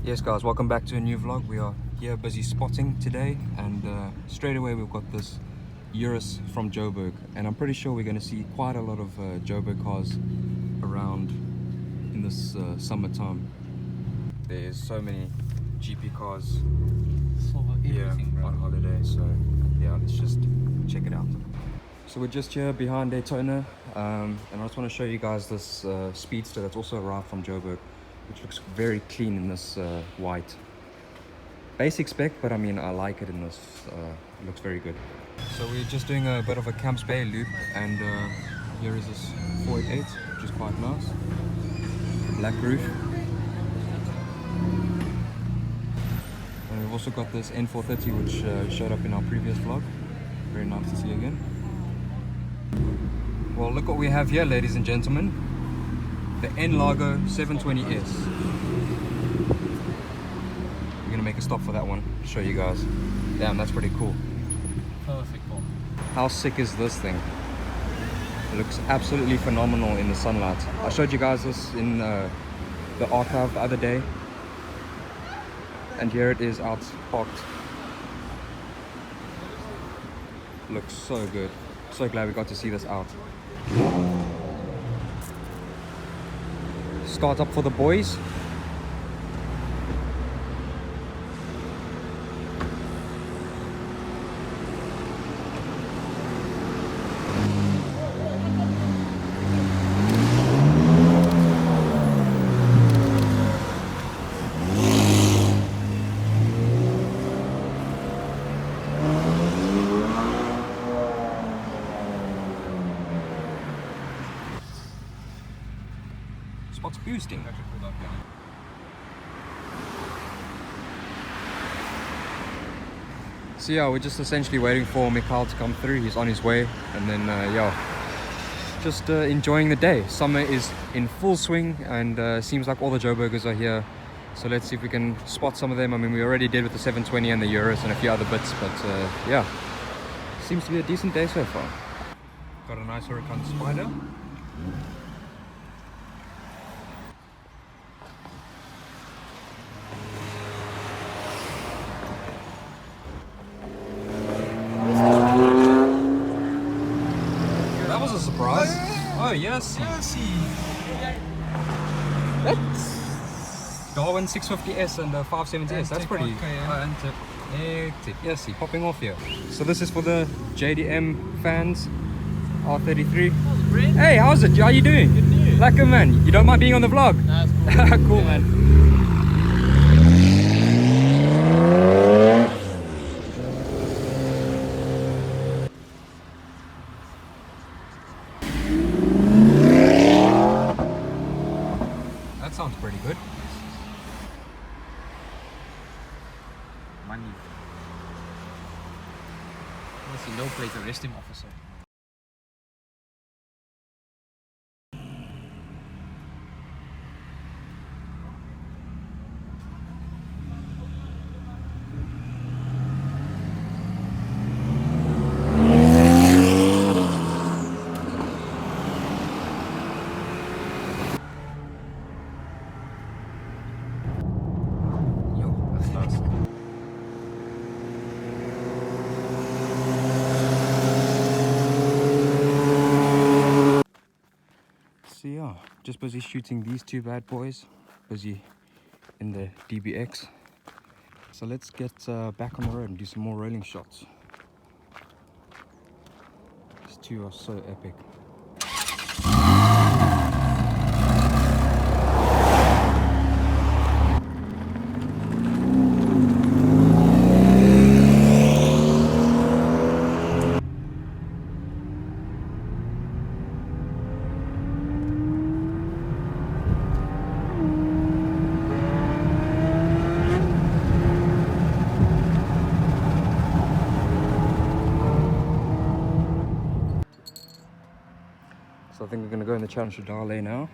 Yes guys, welcome back to a new vlog. We are here busy spotting today, and straight away we've got this Urus from Joburg, and I'm pretty sure we're going to see quite a lot of Joburg cars around in this summertime. There's so many GP cars here on holiday, so yeah, let's just check it out. So we're just here behind Daytona, and I just want to show you guys this Speedster that's also arrived from Joburg, which looks very clean in this white. Basic spec, but I mean, I like it in this. It looks very good. So we're just doing a bit of a Camps Bay loop, and here is this 488, which is quite nice. Black roof. And we've also got this N430, which showed up in our previous vlog. Very nice to see again. Well, look what we have here, ladies and gentlemen. The N-Largo 720S. We're gonna make a stop for that one, show you guys. Damn, that's pretty cool. Perfect one. How sick is this thing? It looks absolutely phenomenal in the sunlight. I showed you guys this in the archive the other day. And here it is out parked. Looks so good. So glad we got to see this out. Start up for the boys. Spot's boosting. So yeah, we're just essentially waiting for Mikhail to come through. He's on his way, and then yeah, just enjoying the day. Summer is in full swing, and seems like all the Joburgers are here. So let's see if we can spot some of them. I mean, we already did with the 720 and the Urus and a few other bits, but yeah, seems to be a decent day so far. Got a nice Huracan Spider. That was a surprise. Oh yes. That's Darwin 650S and 570S. That's pretty hectic. Yes, popping off here. So this is for the JDM fans. R33. Hey, how's it? How you doing? Good news. Lekker man. You don't mind being on the vlog? Nah, it's cool. Cool man. That sounds pretty good. Money. That's a low plate arresting officer. So yeah, just busy shooting these two bad boys, busy in the DBX. So let's get back on the road and do some more rolling shots. These two are so epic. So I think we're going to go in the Challenger Dale now.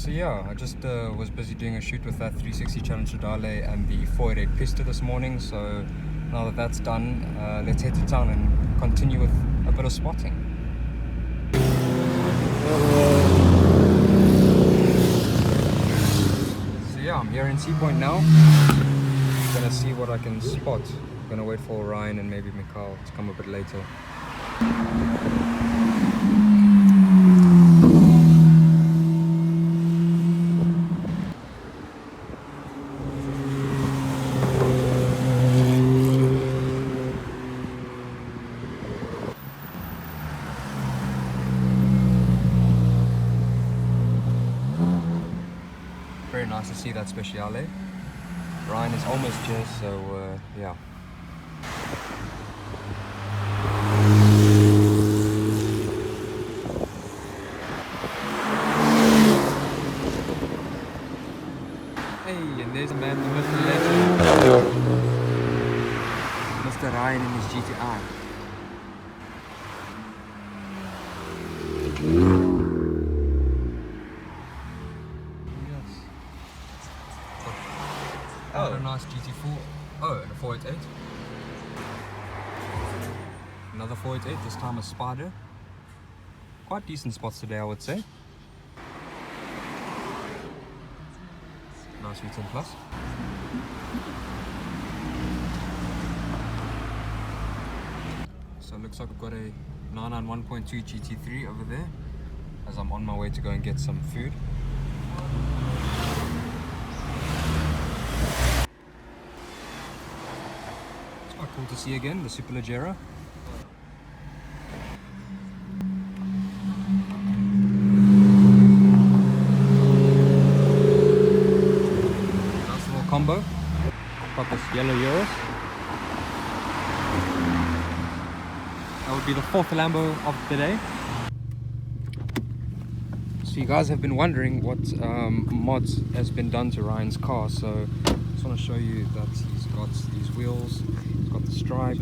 So yeah, I just was busy doing a shoot with that 360 Challenger Dale and the 488 Pista this morning. So now that that's done, let's head to town and continue with a bit of spotting. So yeah, I'm here in Sea Point now. Gonna see what I can spot. Gonna wait for Ryan and maybe Mikhail to come a bit later. Very nice to see that Speciale. Ryan is almost here, so yeah. Hey, and there's a man, the Mr. Legend. Mr. Ryan in his GTI. Oh, a nice GT4. Oh, and a 488. Another 488, this time a Spider. Quite decent spots today, I would say. Nice V10 Plus. So it looks like we've got a 991.2 GT3 over there as I'm on my way to go and get some food. Cool to see again, the Superleggera. Nice little combo. Got this yellow Urus. That would be the fourth Lambo of the day. So you guys have been wondering what mods has been done to Ryan's car, so I just want to show you that he's got these wheels. He's got the stripe,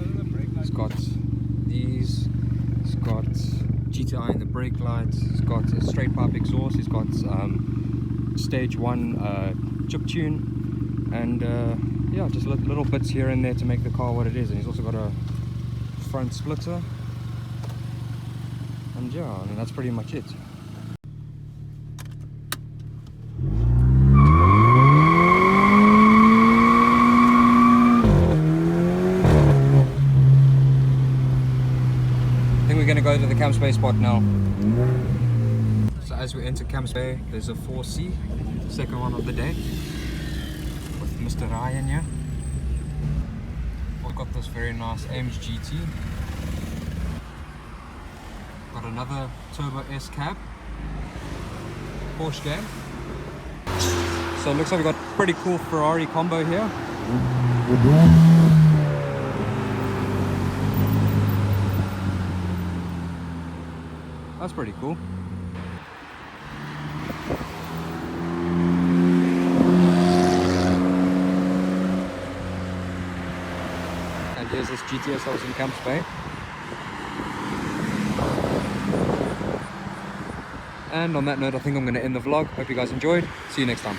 he's got these, he's got GTI in the brake lights, he's got a straight pipe exhaust, he's got stage 1 chip tune, and yeah, just little bits here and there to make the car what it is. And he's also got a front splitter, and yeah, I mean that's pretty much it. We're going to go to the Camps Bay spot now. So as we enter Camps Bay, there's a 4C, second one of the day, with Mr. Ryan here. We've got this very nice AMG GT. Got another Turbo S cab, Porsche gang. So it looks like we've got a pretty cool Ferrari combo here. That's pretty cool. And here's this GTS house in Camps Bay. And on that note, I think I'm going to end the vlog. Hope you guys enjoyed. See you next time.